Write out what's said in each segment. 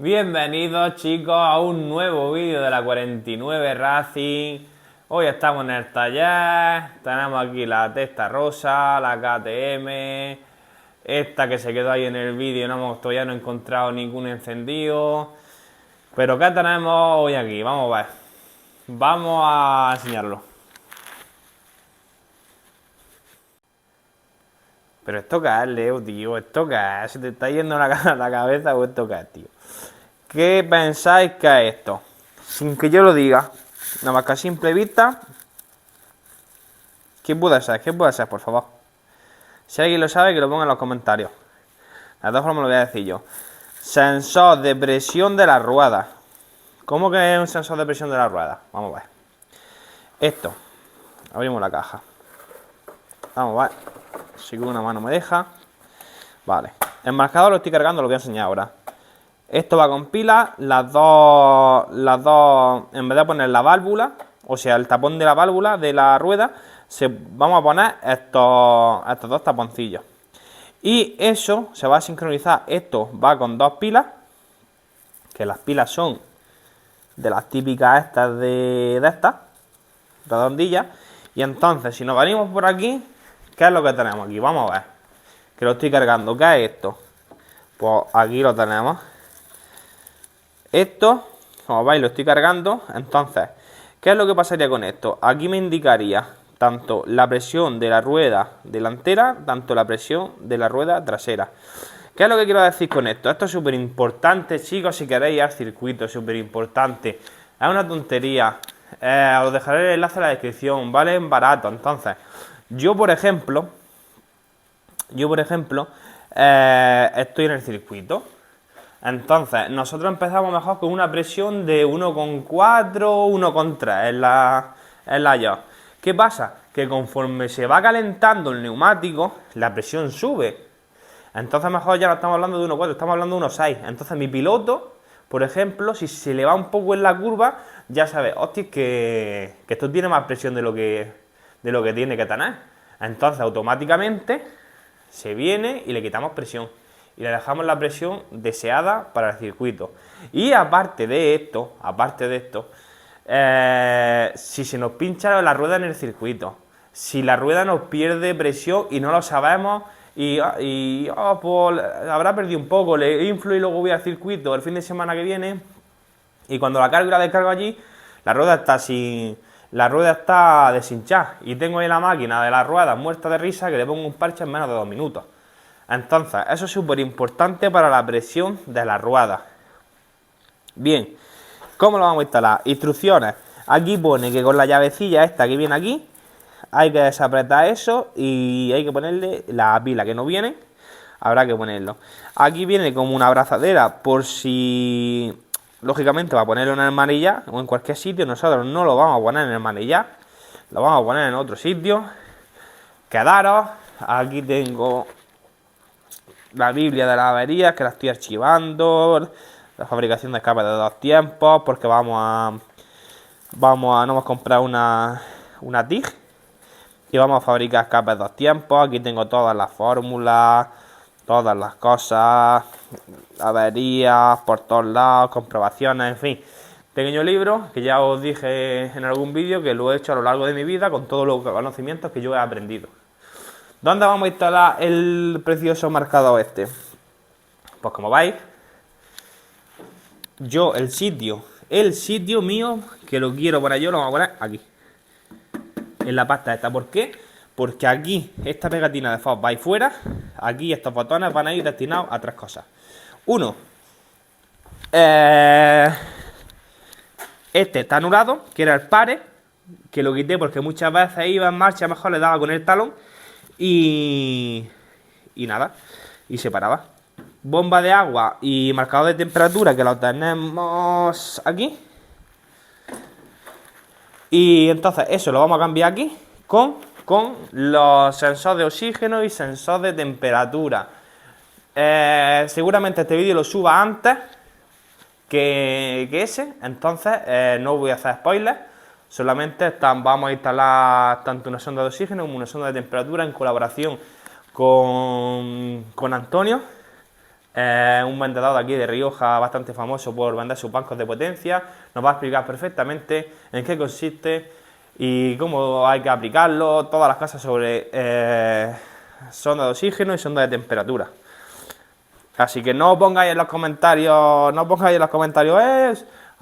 Bienvenidos chicos a un nuevo vídeo de la 49 Racing. Hoy estamos en el taller, tenemos aquí la testa rosa, la KTM, esta que se quedó ahí en el vídeo, todavía no he encontrado ningún encendido. Pero ¿qué tenemos hoy aquí? Vamos a ver, vamos a enseñarlo. Pero esto qué es, Leo, tío, esto qué es, se te está yendo la cabeza o esto qué es, tío. ¿Qué pensáis que es esto? Sin que yo lo diga, nada más que a simple vista. ¿Qué puede ser? ¿Qué puede ser, por favor? Si alguien lo sabe, que lo ponga en los comentarios. De todas formas lo voy a decir yo. Sensor de presión de la rueda. ¿Cómo que es un sensor de presión de la rueda? Vamos a ver. Esto. Abrimos la caja. Vamos a ver. Si con una mano me deja. Vale. El marcador lo estoy cargando, lo voy a enseñar ahora. Esto va con pilas, las dos, en vez de poner la válvula, o sea, el tapón de la válvula de la rueda, vamos a poner estos dos taponcillos. Y eso se va a sincronizar, esto va con dos pilas, que las pilas son de las típicas estas de estas, redondillas. Y entonces, si nos venimos por aquí, ¿qué es lo que tenemos aquí? Vamos a ver, que lo estoy cargando. ¿Qué es esto? Pues aquí lo tenemos. Esto, como veis, lo estoy cargando. Entonces, ¿qué es lo que pasaría con esto? Aquí me indicaría tanto la presión de la rueda delantera, tanto la presión de la rueda trasera. ¿Qué es lo que quiero decir con esto? Esto es súper importante, chicos, si queréis ir al circuito, es súper importante. Es una tontería. Os dejaré el enlace en la descripción, ¿vale? Es barato. Entonces, yo por ejemplo, estoy en el circuito. Entonces, nosotros empezamos mejor con una presión de 1,4, 1,3 en la yaw. ¿Qué pasa? Que conforme se va calentando el neumático, la presión sube. Entonces mejor ya no estamos hablando de 1,4, estamos hablando de 1,6. Entonces mi piloto, por ejemplo, si se le va un poco en la curva, ya sabe, hostia, que esto tiene más presión de lo que tiene que tener. Entonces automáticamente se viene y le quitamos presión. Y le dejamos la presión deseada para el circuito. Y aparte de esto, si se nos pincha la rueda en el circuito, si la rueda nos pierde presión y no lo sabemos, pues habrá perdido un poco, le inflo y luego voy al circuito el fin de semana que viene, y cuando la cargo y la descargo allí, la rueda está deshinchada, y tengo ahí la máquina de las ruedas muerta de risa que le pongo un parche en menos de 2 minutos. Entonces, eso es súper importante para la presión de la rueda. Bien, ¿cómo lo vamos a instalar? Instrucciones. Aquí pone que con la llavecilla esta que viene aquí, hay que desapretar eso y hay que ponerle la pila que no viene. Habrá que ponerlo. Aquí viene como una abrazadera por si, lógicamente, va a ponerlo en el manillar o en cualquier sitio. Nosotros no lo vamos a poner en el manillar, lo vamos a poner en otro sitio. Quedaros, aquí tengo la Biblia de las averías, que la estoy archivando, la fabricación de escape de 2 tiempos, porque no hemos comprado una TIG y vamos a fabricar escapes de 2 tiempos. Aquí tengo todas las fórmulas, todas las cosas, averías por todos lados, comprobaciones, en fin. Pequeño libro que ya os dije en algún vídeo que lo he hecho a lo largo de mi vida con todos los conocimientos que yo he aprendido. ¿Dónde vamos a instalar el precioso marcador este? Pues como veis, yo el sitio mío que lo quiero poner yo, lo vamos a poner aquí, en la pasta esta. ¿Por qué? Porque aquí esta pegatina de FOB va a ir fuera, aquí estos botones van a ir destinados a 3 cosas. Uno, este está anulado, que era el pare, que lo quité porque muchas veces iba en marcha, mejor le daba con el talón y nada, y se paraba. Bomba de agua y marcador de temperatura, que lo tenemos aquí. Y entonces eso lo vamos a cambiar aquí con los sensores de oxígeno y sensor de temperatura. Seguramente este vídeo lo suba antes que ese, entonces no voy a hacer spoilers. Solamente vamos a instalar tanto una sonda de oxígeno como una sonda de temperatura en colaboración con Antonio, un vendedor de aquí de Rioja bastante famoso por vender sus bancos de potencia. Nos va a explicar perfectamente en qué consiste y cómo hay que aplicarlo, todas las cosas sobre sonda de oxígeno y sonda de temperatura. Así que no pongáis en los comentarios,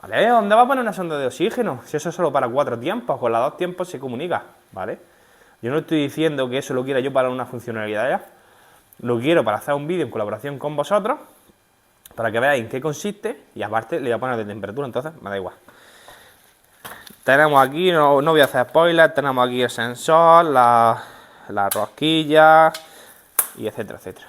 vale, ¿dónde va a poner una sonda de oxígeno? Si eso es solo para 4 tiempos, con los 2 tiempos se comunica, ¿vale? Yo no estoy diciendo que eso lo quiera yo para una funcionalidad ya. Lo quiero para hacer un vídeo en colaboración con vosotros, para que veáis en qué consiste, y aparte le voy a poner de temperatura, entonces me da igual. Tenemos aquí, no voy a hacer spoilers, tenemos aquí el sensor, la rosquilla, y etcétera, etcétera.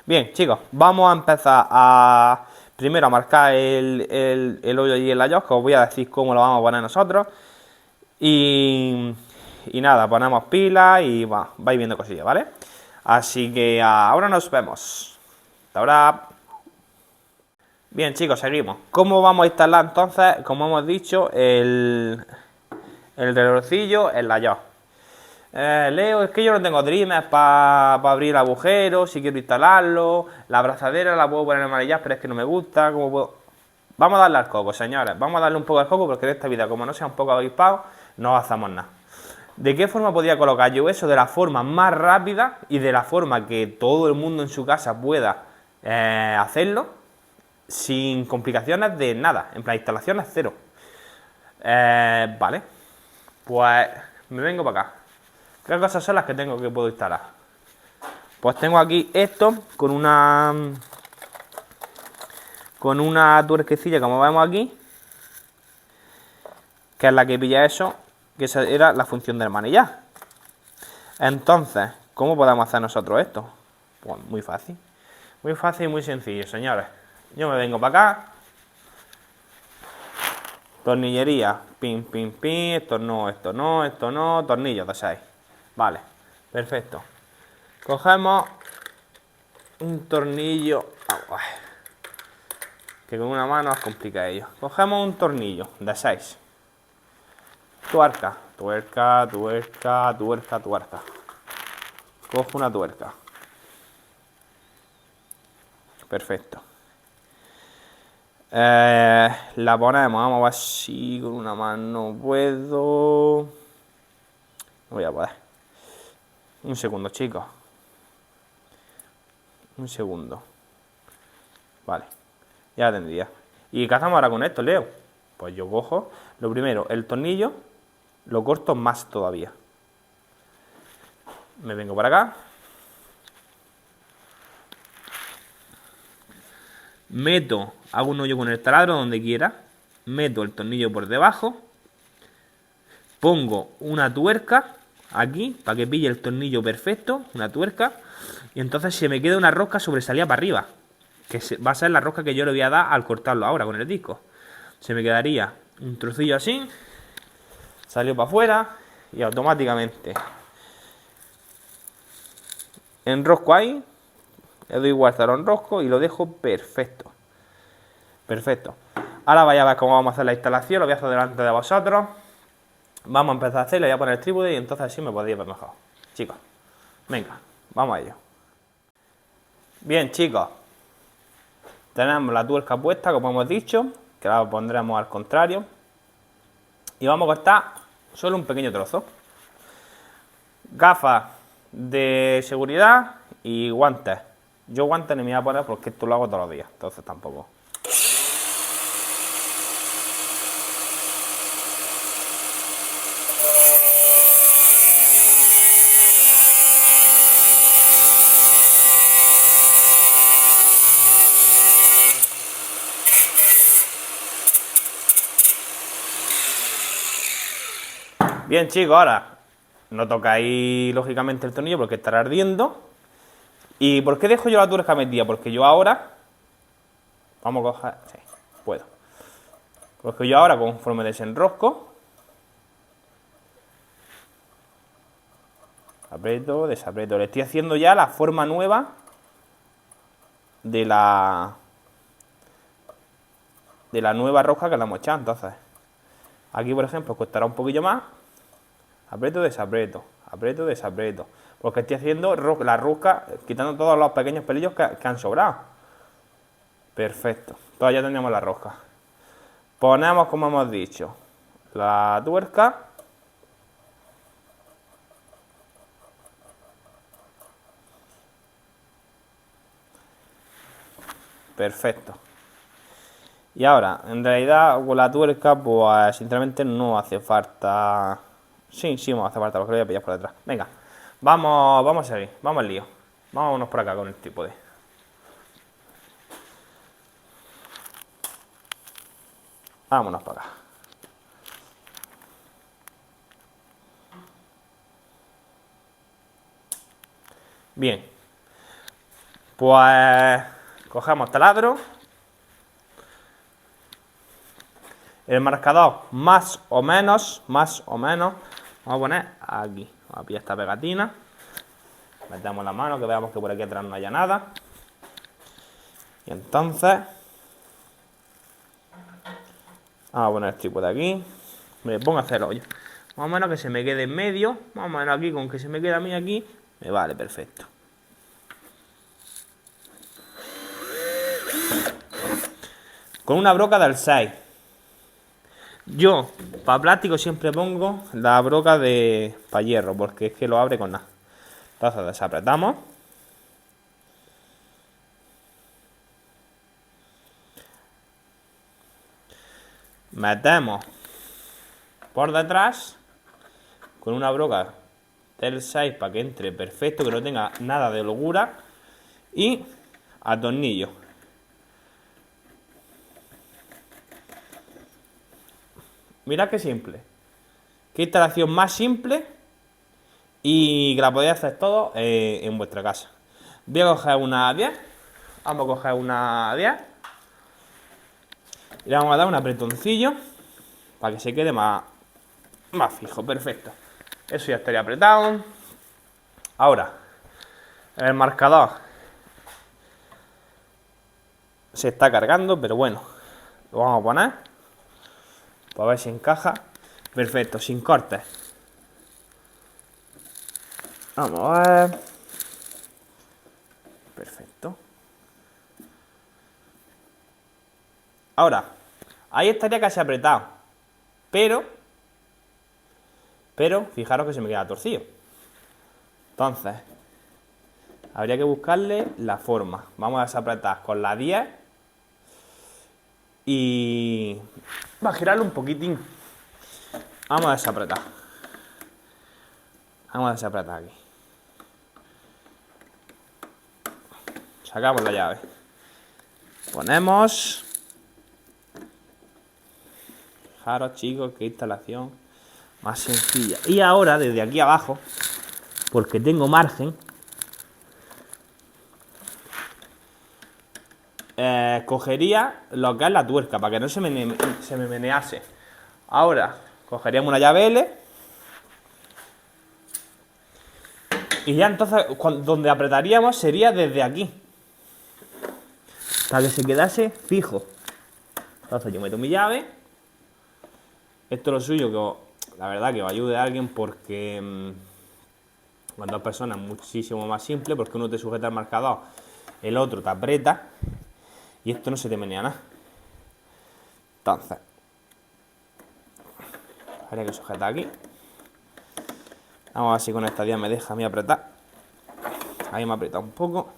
Bien, chicos, vamos a empezar primero a marcar el hoyo allí en la yosca. Os voy a decir cómo lo vamos a poner nosotros. Y nada, ponemos pilas y vais viendo cosillas, ¿vale? Así que ahora nos vemos. Hasta ahora. Bien, chicos, seguimos. ¿Cómo vamos a instalar entonces, como hemos dicho, el relojillo en la yosca? Leo, es que yo no tengo trimmers para abrir el agujero, si quiero instalarlo. La abrazadera la puedo poner en amarillas, pero es que no me gusta. ¿Cómo puedo? Vamos a darle al coco, señores. Vamos a darle un poco al coco porque en esta vida, como no sea un poco avispado, no hacemos nada. ¿De qué forma podría colocar yo eso? De la forma más rápida y de la forma que todo el mundo en su casa pueda hacerlo sin complicaciones de nada. En plan, instalaciones cero. Vale. Pues me vengo para acá. ¿Qué cosas son las que puedo instalar? Pues tengo aquí esto con una tuerquecilla, como vemos aquí, que es la que pilla eso, que esa era la función del manillar. Entonces, ¿cómo podemos hacer nosotros esto? Pues muy fácil y muy sencillo, señores. Yo me vengo para acá, tornillería, pin, pin, pin, esto no, tornillos de 6. Vale, perfecto. Cogemos un tornillo, que con una mano os complica ello. Cogemos un tornillo de 6. Tuerca. Cojo una tuerca. Perfecto. La ponemos, vamos a ver si con una mano puedo. No voy a poder. Un segundo, chicos. Un segundo. Vale. Ya tendría. ¿Y qué hacemos ahora con esto, Leo? Pues yo cojo, lo primero, el tornillo, lo corto más todavía. Me vengo para acá. Hago un hoyo con el taladro donde quiera. Meto el tornillo por debajo. Pongo una tuerca aquí, para que pille el tornillo perfecto, una tuerca. Y entonces se me queda una rosca sobresalida para arriba, que va a ser la rosca que yo le voy a dar al cortarlo ahora con el disco. Se me quedaría un trocillo así, salió para afuera y automáticamente enrosco ahí, le doy vuelta al enrosco y lo dejo perfecto. Perfecto. Ahora vaya a ver cómo vamos a hacer la instalación, lo voy a hacer delante de vosotros. Vamos a empezar a hacer, le voy a poner el trípode y entonces así me podéis ver mejor. Chicos, venga, vamos a ello. Bien, chicos, tenemos la tuerca puesta, como hemos dicho, que la pondremos al contrario. Y vamos a cortar solo un pequeño trozo. Gafas de seguridad y guantes. Yo guantes no me voy a poner porque esto lo hago todos los días, entonces tampoco. Bien, chicos, ahora no tocáis lógicamente el tornillo porque estará ardiendo. ¿Y por qué dejo yo la tuerca metida? Porque yo ahora... Vamos a coger... Sí, puedo. Porque yo ahora, conforme desenrosco, aprieto, desaprieto. Le estoy haciendo ya la forma nueva de la nueva rosca que la hemos echado. Entonces, aquí por ejemplo costará un poquillo más. Aprieto, desaprieto, aprieto, desaprieto. Porque estoy haciendo la rosca, quitando todos los pequeños pelillos que han sobrado. Perfecto. Entonces ya tenemos la rosca. Ponemos, como hemos dicho, la tuerca. Perfecto. Y ahora, en realidad, con la tuerca, pues sinceramente no hace falta. Sí, me hace falta, porque lo voy a pillar por detrás. Venga, vamos a seguir, vamos al lío. Vámonos por acá con el trípode. Vámonos para acá. Bien. Pues cogemos taladro. El marcador más o menos. Vamos a poner aquí. Vamos a pillar esta pegatina. Metemos la mano, que veamos que por aquí atrás no haya nada. Y entonces vamos a poner el trípode aquí. Me pongo a hacer hoyo. Más o menos que se me quede en medio. Más o menos aquí, con que se me quede a mí aquí, me vale perfecto. Con una broca del 6. Yo, para plástico, siempre pongo la broca de para hierro, porque es que lo abre con nada. Entonces desapretamos. Metemos por detrás con una broca del 6 para que entre perfecto, que no tenga nada de holgura. Y atornillo. Mirad qué simple. Qué instalación más simple y que la podéis hacer todo en vuestra casa. Voy a coger una 10. Vamos a coger una 10. Y le vamos a dar un apretoncillo para que se quede más fijo. Perfecto. Eso ya estaría apretado. Ahora, el marcador se está cargando, pero bueno, lo vamos a poner para ver si encaja. Perfecto, sin cortes. Vamos a ver. Perfecto. Ahora, ahí estaría casi apretado. Pero, fijaros que se me queda torcido. Entonces, habría que buscarle la forma. Vamos a desapretar con la 10. Y va a girarlo un poquitín. Vamos a desapretar. Vamos a desapretar aquí. Sacamos la llave. Ponemos. Fijaros, chicos, qué instalación más sencilla. Y ahora, desde aquí abajo, porque tengo margen, cogería lo que es la tuerca, para que no se me menease. Ahora, cogeríamos una llave L. Y ya entonces, donde apretaríamos sería desde aquí, para que se quedase fijo. Entonces yo meto mi llave. Esto es lo suyo, que la verdad que os ayude a alguien, porque con dos personas es muchísimo más simple, porque uno te sujeta el marcador, el otro te aprieta, y esto no se te menea nada. Entonces, habría que sujetar aquí. Vamos a ver si con esta 10 me deja a mí apretar. Ahí me ha apretado un poco.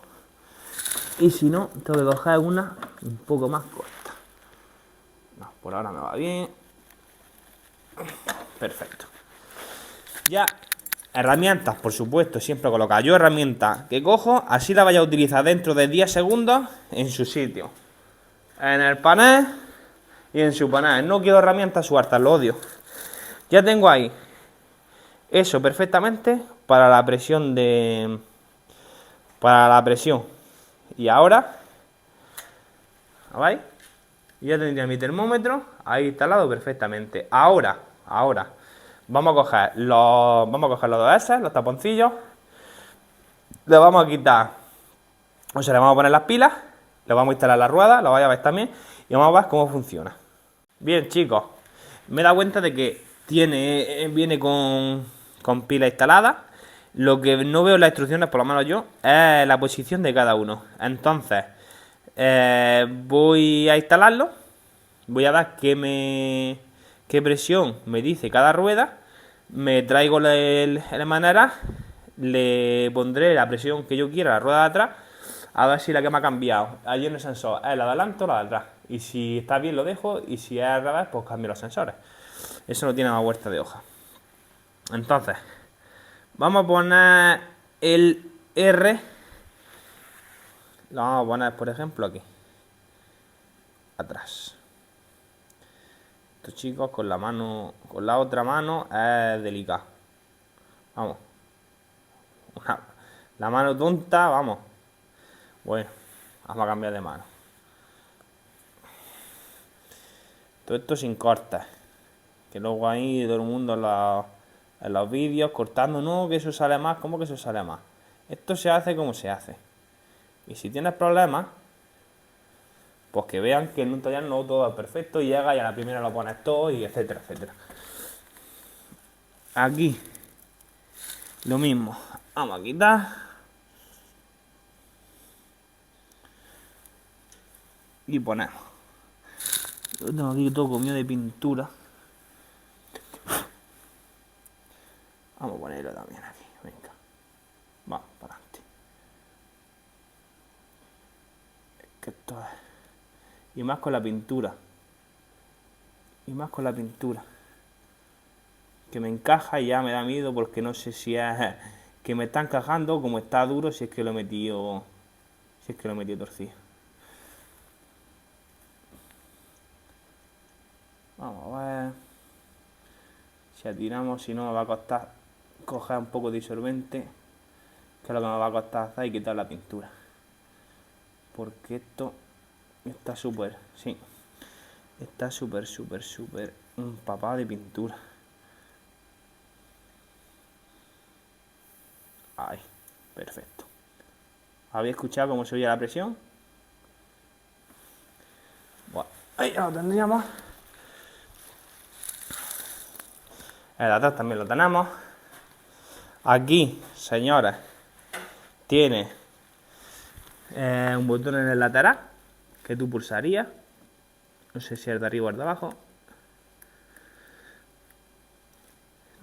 Y si no, tengo que coger una un poco más corta. No, por ahora me va bien. Perfecto. Ya, herramientas, por supuesto, siempre colocar yo herramientas que cojo, así la vaya a utilizar dentro de 10 segundos en su sitio. En el panel y en su panel. No quiero herramientas sueltas, lo odio. Ya tengo ahí eso perfectamente para la presión Y ahora, ¿veis? Ya tendría mi termómetro ahí instalado perfectamente. Ahora, vamos a coger los dos S, los taponcillos. Le vamos a quitar, o sea, le vamos a poner las pilas, le vamos a instalar la rueda, lo vais a ver también, y vamos a ver cómo funciona. Bien, chicos, me he dado cuenta de que viene con pila instalada. Lo que no veo en las instrucciones, por lo menos yo, es la posición de cada uno. Entonces, Voy a instalarlo. Voy a ver qué presión me dice cada rueda. Me traigo el manera. Le pondré la presión que yo quiera a la rueda de atrás. A ver si la que me ha cambiado allí en el sensor es la de adelante o la de atrás. Y si está bien lo dejo. Y si es al revés, pues cambio los sensores. Eso no tiene más vuelta de hoja. Entonces, vamos a poner el R. Lo vamos a poner, por ejemplo, aquí. Atrás. Esto, chicos, con la otra mano es delicado. Vamos. La mano tonta, vamos. Bueno, vamos a cambiar de mano. Todo esto sin cortes. Que luego ahí todo el mundo en los vídeos cortando, no, que eso sale más, ¿cómo que eso sale más? Esto se hace como se hace. Y si tienes problemas, pues que vean que en un taller no todo es perfecto y llega y a la primera lo pones todo y etcétera, etcétera. Aquí, lo mismo. Vamos a quitar. Y ponemos. Yo tengo aquí todo comido de pintura. Vamos a ponerlo también aquí. Venga. Vamos, para adelante. Es que esto es... Y más con la pintura. Y más con la pintura. Que me encaja y ya me da miedo porque no sé si es que me está encajando, como está duro, si es que lo he metido. Si es que lo he metido torcido. Vamos a ver. Si atiramos, si no me va a costar coger un poco de disolvente, que es lo que me va a costar hacer, y quitar la pintura. Porque esto está súper, sí. Está súper empapado de pintura. Ahí, perfecto. ¿Habéis escuchado cómo se oye la presión? Bueno, ahí ya lo tendríamos. El de atrás también lo tenemos. Aquí, señores, tiene un botón en el lateral que tú pulsarías. No sé si es de arriba o de abajo.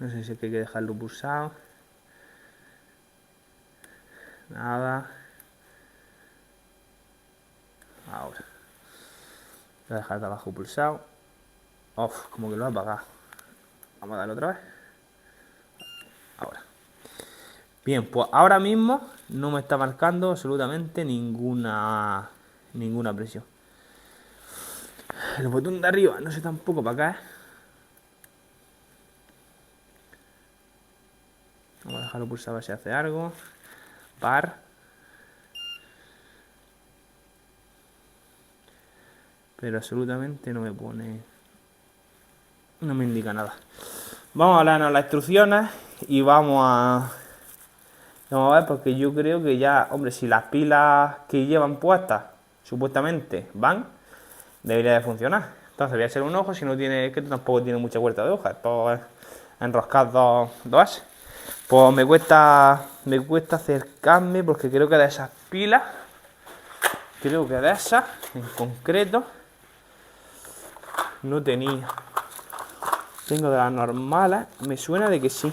No sé si es que hay que dejarlo pulsado. Nada. Ahora. Voy a dejar de abajo pulsado. Uf, como que lo ha apagado. Vamos a darle otra vez. Ahora. Bien, pues ahora mismo no me está marcando absolutamente ninguna presión. El botón de arriba, no sé tampoco para acá. Vamos a dejarlo pulsado a ver si hace algo. Par. Pero absolutamente no me pone... No me indica nada. Vamos a leernos las instrucciones y vamos a ver, porque yo creo que ya, hombre, si las pilas que llevan puestas supuestamente van, debería de funcionar. Entonces voy a hacer un ojo, si no tiene, es que tampoco tiene mucha vuelta de hoja, esto es enroscar dos ases. Pues me cuesta acercarme porque creo que de esas pilas, creo que de esas en concreto no tenía. Tengo de las normales, me suena de que sí.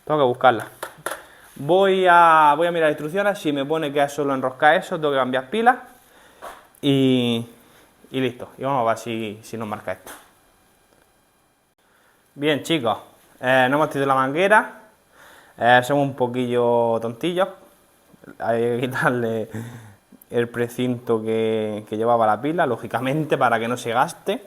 Tengo que buscarla. Voy a mirar las instrucciones. Si me pone que es solo enroscar eso, tengo que cambiar pilas. Y listo. Y vamos a ver si nos marca esto. Bien, chicos. No hemos tirado la manguera. Somos un poquillo tontillos. Hay que quitarle el precinto que llevaba la pila, lógicamente, para que no se gaste.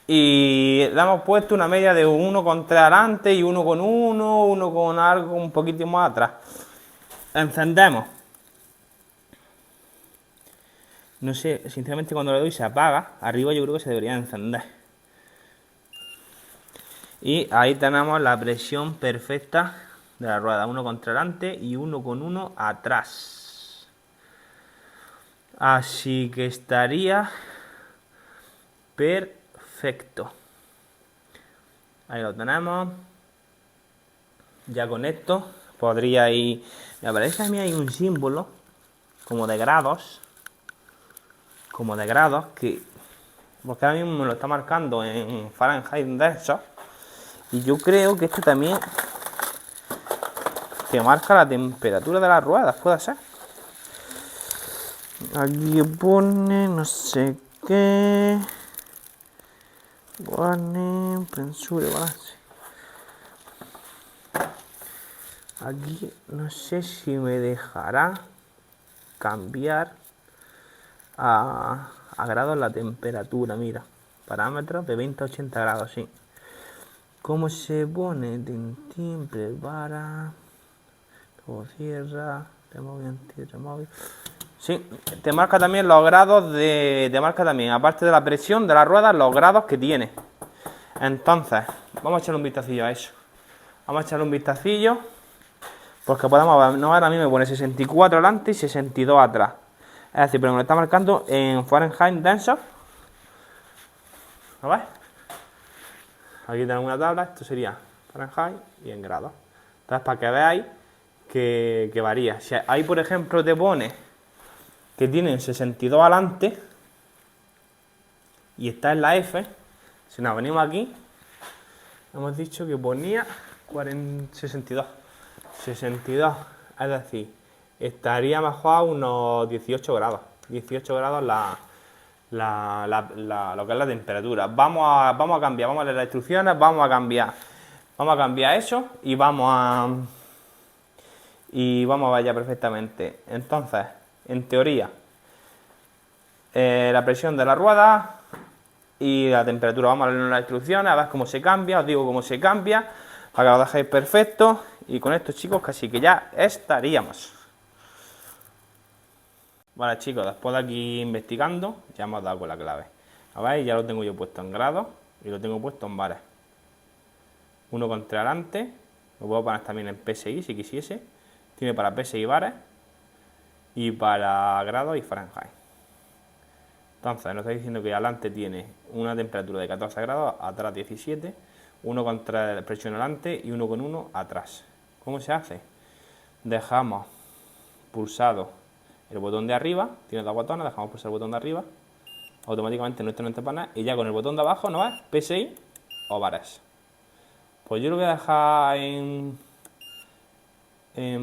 Y le hemos puesto una media de 1,3 adelante y 1,1, uno con algo un poquito más atrás. Encendemos. No sé, sinceramente cuando le doy se apaga. Arriba yo creo que se debería encender. Y ahí tenemos la presión perfecta de la rueda. 1,3 adelante y 1,1 atrás. Así que estaría perfecto. Ahí lo tenemos. Ya con esto, podríais... Me parece que a mí hay un símbolo como de grados. Como de grados que... Porque ahora mismo me lo está marcando en Fahrenheit de eso. Y yo creo que este también te marca la temperatura de las ruedas, puede ser. Aquí pone no sé qué. Pone prensura, balance. Aquí no sé si me dejará cambiar a grados la temperatura, mira. Parámetros de 20 a 80 grados, sí. ¿Cómo se pone? Tintín, prepara. Luego cierra. Remove, anti-remove. Sí, te marca también los grados de... Te marca también, aparte de la presión de la rueda, los grados que tiene. Entonces, vamos a echarle un vistacillo a eso. Vamos a echarle un vistacillo. Porque podemos ver, no, ahora a mí me pone 64 adelante y 62 atrás. Es decir, pero me lo está marcando en Fahrenheit denso. ¿Lo ves? Aquí tenemos una tabla, esto sería Fahrenheit y en grados. Entonces, para que veáis que varía. Si ahí, por ejemplo, te pone que tienen 62 adelante y está en la F, si nos venimos aquí, hemos dicho que ponía 62. 62, es decir, estaría mejor a unos 18 grados. 18 grados lo que es la temperatura. Vamos a cambiar, vamos a leer las instrucciones, vamos a cambiar eso y vamos a ver ya perfectamente. Entonces, en teoría, la presión de la rueda y la temperatura, vamos a leer las instrucciones, a ver cómo se cambia, os digo cómo se cambia, para que lo dejéis perfecto. Y con esto, chicos, casi que ya estaríamos. Vale, chicos, después de aquí investigando, ya hemos dado con la clave. A ver, ya lo tengo yo puesto en grados y lo tengo puesto en bares. Uno contra adelante, lo puedo poner también en PSI si quisiese. Tiene para PSI bares y para grados y Fahrenheit. Entonces, nos está diciendo que adelante tiene una temperatura de 14 grados, atrás 17, uno contra presión adelante y 1,1 atrás. ¿Cómo se hace? Dejamos pulsado el botón de arriba, tiene dos botones, dejamos pulsar el botón de arriba, automáticamente nuestro no entra para nada, y ya con el botón de abajo, ¿no ves? PSI o bares. Pues yo lo voy a dejar en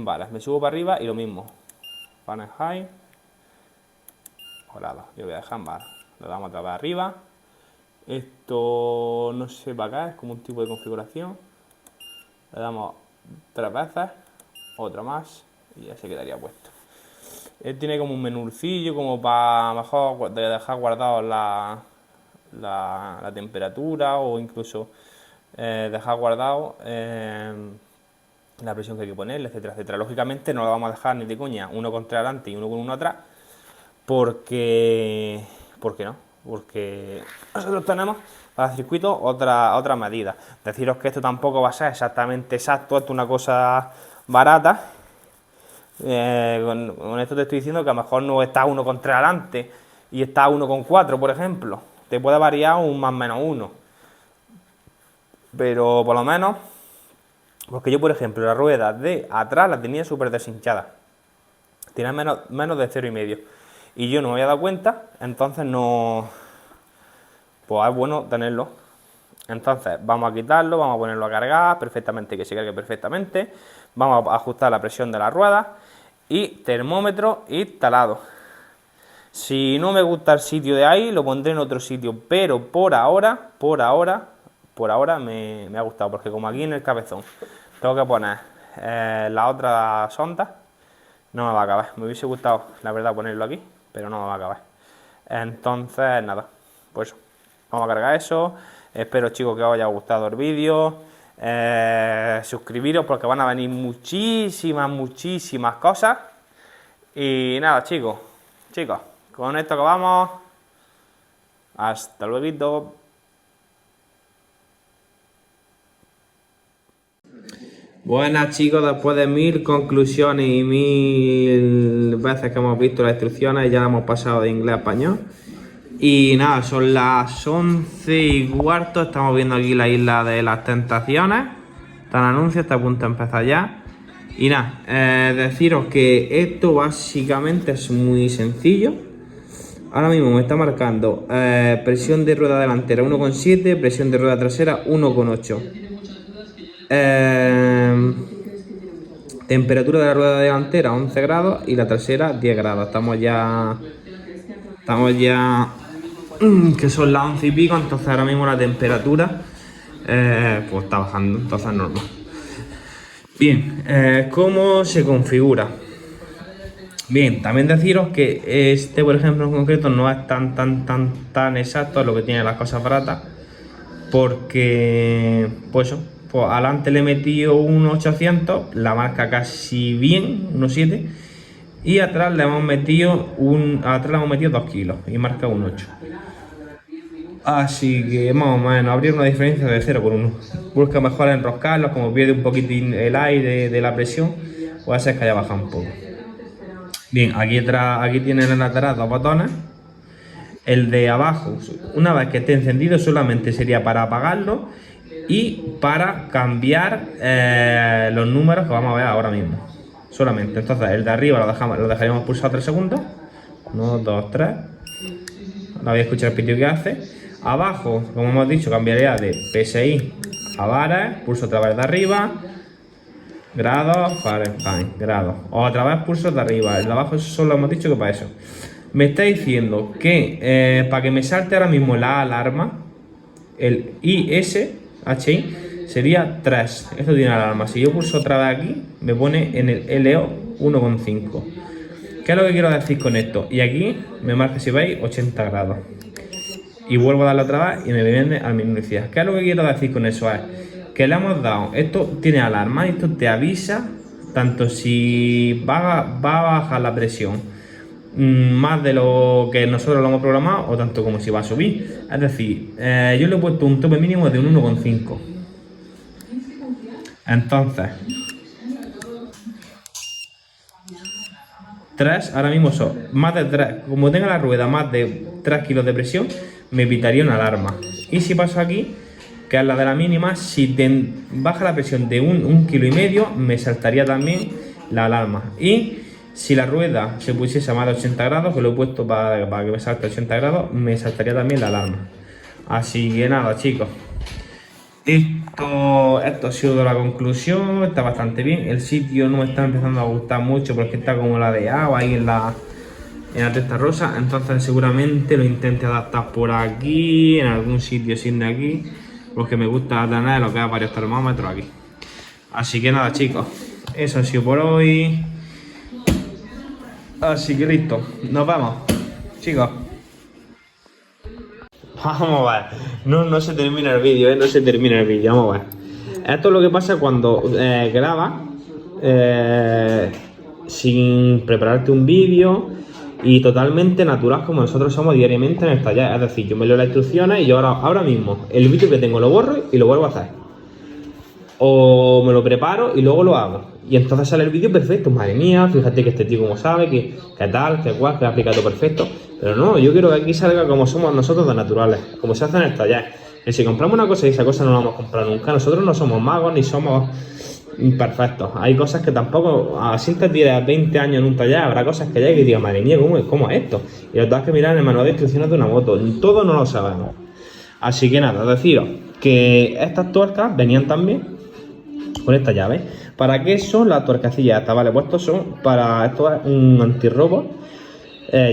bares, me subo para arriba y lo mismo, Fahrenheit o grados, yo lo voy a dejar en bares, le damos otra vez arriba, esto no sé para acá, es como un tipo de configuración, le damos 3 veces, otra más y ya se quedaría puesto. Él tiene como un menurcillo como para mejor dejar guardado la temperatura o incluso dejar guardado la presión que hay que ponerle, etcétera, etcétera. Lógicamente no lo vamos a dejar ni de coña uno contra adelante y uno con uno atrás porque no, porque nosotros tenemos para el circuito otra medida. Deciros que esto tampoco va a ser exactamente exacto, esto es una cosa barata. Con esto te estoy diciendo que a lo mejor no está uno contra adelante y está 1,4, por ejemplo. Te puede variar un más menos 1. Pero por lo menos, porque yo, por ejemplo, la rueda de atrás la tenía súper deshinchada. Tenía menos de 0,5. Y yo no me había dado cuenta, entonces no... Pues es bueno tenerlo. Entonces vamos a quitarlo, vamos a ponerlo a cargar perfectamente, que se cargue perfectamente. Vamos a ajustar la presión de la rueda y termómetro instalado. Si no me gusta el sitio de ahí, lo pondré en otro sitio, pero por ahora me ha gustado, porque como aquí en el cabezón tengo que poner la otra sonda, no me va a acabar. Me hubiese gustado, la verdad, ponerlo aquí, pero no me va a acabar. Entonces, nada, pues vamos a cargar eso. Espero, chicos, que os haya gustado el vídeo. Suscribiros porque van a venir muchísimas cosas. Y nada, chicos, con esto acabamos. Hasta luego. Buenas, chicos, después de 1000 conclusiones y 1000 veces que hemos visto las instrucciones, ya hemos pasado de inglés a español. Y nada, son las 11:15, estamos viendo aquí la isla de las tentaciones. Está en anuncio, está a punto de empezar ya. Y nada, deciros que esto básicamente es muy sencillo. Ahora mismo me está marcando presión de rueda delantera 1,7, presión de rueda trasera 1,8. Temperatura de la rueda delantera 11 grados y la trasera 10 grados. Estamos ya que son las 11 y pico, entonces ahora mismo la temperatura pues está bajando, entonces es normal. Bien, ¿cómo se configura? Bien, también deciros que este, por ejemplo, en concreto no es tan exacto lo que tiene las cosas baratas, porque pues adelante le he metido un 800, la marca casi bien, 1,7, y atrás le hemos metido 2 kilos y marca un 8. Así que más o menos habría una diferencia de 0,1. Busca mejor enroscarlos, como pierde un poquitín el aire de la presión, puede ser que haya bajado un poco. Bien, aquí tiene en el lateral 2 botones. El de abajo, una vez que esté encendido, solamente sería para apagarlo y para cambiar los números que vamos a ver ahora mismo. Solamente. Entonces el de arriba lo dejaríamos pulsado 3 segundos. 1, 2, 3. Ahora voy a escuchar el pitido que hace. Abajo, como hemos dicho, cambiaría de PSI a bares. Pulso otra vez de arriba. Grados, Fahrenheit, grados. Otra vez pulso de arriba. El de abajo solo hemos dicho que para eso. Me está diciendo que para que me salte ahora mismo la alarma, el ISHI sería 3. Esto tiene alarma. Si yo pulso otra vez aquí, me pone en el LO 1,5. ¿Qué es lo que quiero decir con esto? Y aquí me marca, si veis, 80 grados. Y vuelvo a darle otra vez y me viene al menú inicial. ¿Qué es lo que quiero decir con eso? Es que le hemos dado, esto tiene alarma, esto te avisa tanto si va a bajar la presión más de lo que nosotros lo hemos programado, o tanto como si va a subir. Es decir, yo le he puesto un tope mínimo de un 1,5. Entonces 3, ahora mismo son más de 3, como tenga la rueda más de 3 kilos de presión, me pitaría una alarma. Y si paso aquí, que es la de la mínima, si baja la presión de 1,5 kg, me saltaría también la alarma. Y si la rueda se pusiese a más de 80 grados, que lo he puesto para que me salte a 80 grados, me saltaría también la alarma. Así que nada, chicos, esto ha sido la conclusión. Está bastante bien. El sitio no me está empezando a gustar mucho porque está como ladeado ahí en la testa rosa. Entonces seguramente lo intente adaptar por aquí, en algún sitio sin de aquí, porque me gusta tener lo que es varios termómetros aquí. Así que nada, chicos, eso ha sido por hoy. Así que listo, nos vemos, chicos. Vamos a ver, no se termina el vídeo, no se termina el vídeo, vamos a ver. Esto es lo que pasa cuando grabas sin prepararte un vídeo y totalmente natural, como nosotros somos diariamente en el taller. Es decir, yo me leo las instrucciones y yo ahora mismo el vídeo que tengo lo borro y lo vuelvo a hacer. O me lo preparo y luego lo hago. Y entonces sale el vídeo perfecto. Madre mía, fíjate que este tío como sabe, que tal, que cual, que ha aplicado perfecto. Pero no, yo quiero que aquí salga como somos nosotros de naturales, como se hace en el taller. Que si compramos una cosa y esa cosa no la vamos a comprar nunca, nosotros no somos magos ni somos imperfectos. Hay cosas que tampoco, así te tiras 20 años en un taller, habrá cosas que llegue y digas, madre mía, ¿cómo es esto? Y lo tengas que mirar en el manual de instrucciones de una moto. Todo no lo sabemos. Así que nada, deciros que estas tuercas venían también con esta llave. ¿Para qué son las tuercacillas estas? Vale, pues esto es un antirrobo.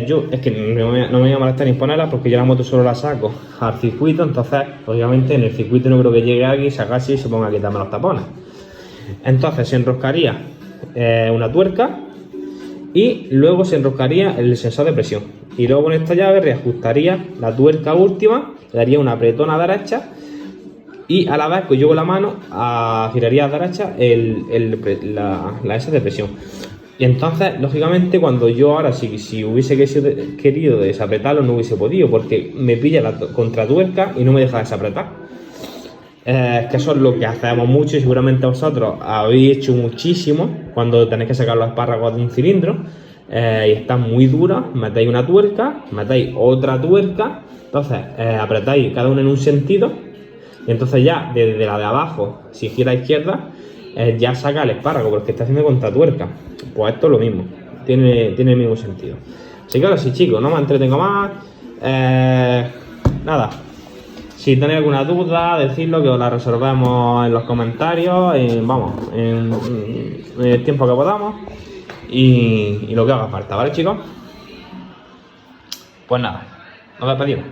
Yo es que no me voy a molestar ni ponerla porque yo la moto solo la saco al circuito, entonces obviamente en el circuito no creo que llegue alguien, se haga así y se ponga a quitarme los tapones. Entonces se enroscaría una tuerca y luego se enroscaría el sensor de presión. Y luego con esta llave reajustaría la tuerca última, le daría una apretona a derecha y a la vez pues yo con la mano giraría a derecha la S de presión. Y entonces, lógicamente, cuando yo ahora si hubiese querido desapretarlo no hubiese podido, porque me pilla la contratuerca y no me deja desapretar. Que eso es lo que hacemos mucho y seguramente vosotros habéis hecho muchísimo cuando tenéis que sacar los espárragos de un cilindro y están muy duras, metéis una tuerca, metéis otra tuerca, entonces apretáis cada una en un sentido y entonces ya desde la de abajo, si gira a izquierda, ya saca el espárrago porque está haciendo contra tuerca. Pues esto es lo mismo, tiene el mismo sentido. Así que ahora sí, chicos, no me entretengo más. Nada, si tenéis alguna duda, decidlo que os la resolvemos en los comentarios, en el tiempo que podamos y lo que haga falta, ¿vale, chicos? Pues nada, nos despedimos.